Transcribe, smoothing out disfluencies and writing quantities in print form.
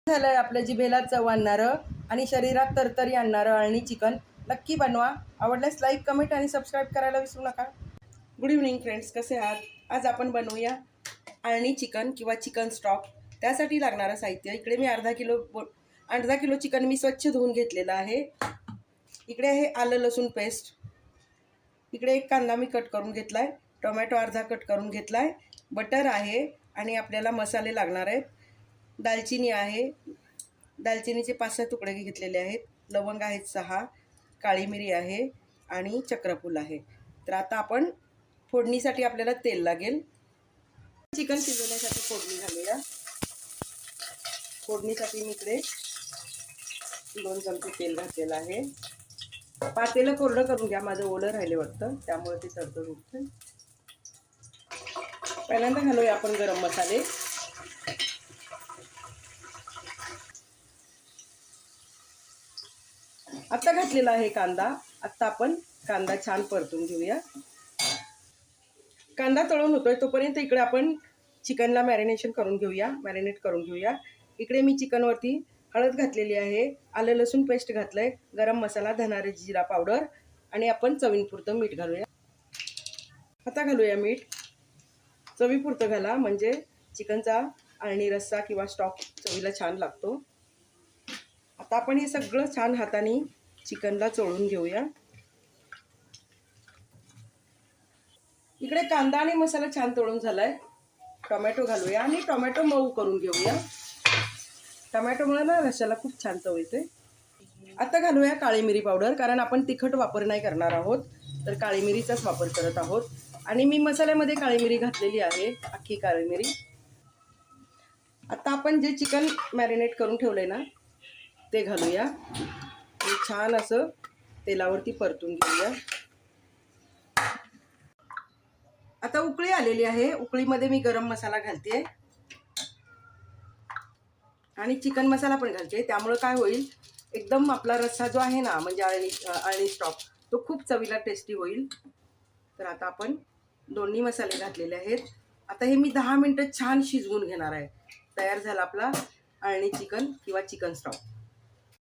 झालंय आपल्या जिभेला चव आणणारं आणि शरीरात तरतरी आणणारं अळणी चिकन नक्की बनवा. आवडल्यास लाईक, कमेंट आणि सबस्क्राईब करायला विसरू नका. गुड इव्हनिंग फ्रेंड्स, कसे आहात? आज आपण बनवूया अळणी चिकन किंवा चिकन स्टॉक. त्यासाठी लागणारं साहित्य इकडे मी अर्धा किलो चिकन मी स्वच्छ धुवून घेतलेलं आहे. इकडे आहे आलं लसूण पेस्ट. इकडे एक कांदा मी कट करून घेतलाय. टोमॅटो अर्धा कट करून घेतलाय. बटर आहे आणि आपल्याला मसाले लागणार आहेत. दालचिनी आहे, दालचिनीचे 5-6 तुकडे घेतलेले आहेत. लवंग आहेत 6, काळी मिरी आहे आणि चक्रफूल आहे. तर आता आपण फोडणीसाठी आपल्याला तेल लागेल. चिकन शिजवण्यासाठी फोडणी घालूया. फोडणीसाठी मी इकडे 2 चमचे तेल घातलेलं आहे. पातेलं कोरडं करून घ्या, माझं ओलं राहिले वाटतं, त्यामुळे ते तडतड उठतं. पहिल्यांदा घालूया आपण गरम मसाले. आता घातलेला आहे कांदा. आता आपण कांदा छान परतून घेऊया. कांदा तळून होतोय तोपर्यंत इकडे आपण चिकनला मॅरिनेट करून घेऊया. इकडे मी चिकनवरती हळद घातलेली आहे, आलं लसूण पेस्ट घातलंय, गरम मसाला, धना जिरा पावडर आणि आपण चवीपुरतं मीठ घालूया. आता घालूया मीठ. चवीपुरतं घाला, म्हणजे चिकनचा अळणी रस्सा किंवा स्टॉक चवीला छान लागतो. आता आपण हे सगळं छान हाताने चिकनला चोळून घेऊया. इकडे कांदा आणि मसाला छान तळून झालाय. टोमॅटो घालूया आणि टोमॅटो मऊ करून घेऊया. टोमॅटोमुळे ना रस्स्याला खूप छान चव येते. आता घालूया काळी मिरी पावडर, कारण आपण तिखट वापर नाही करणार आहोत, तर काळी मिरीचाच वापर करत आहोत. आणि मी मसाल्यामध्ये काळी मिरी घातलेली आहे, अख्खी काळी मिरी. आता आपण जे चिकन मॅरिनेट करून ठेवलंय ना ते घालूया. छान असं तेलावरती परतून घेऊया. आता उकळी आलेली आहे. उकळीमध्ये मी गरम मसाला घालते आणि चिकन मसाला पण घालते. त्यामुळे काय होईल, एकदम आपला रस्सा जो आहे ना, म्हणजे अळणी स्टॉक, तो खूप चवीला टेस्टी होईल. तर आता आपण दोन्ही मसाले घातलेले आहेत. आता हे मी 10 मिनिटं छान शिजवून घेणार आहे. तयार झाला आपला अळणी चिकन किंवा चिकन स्टॉक.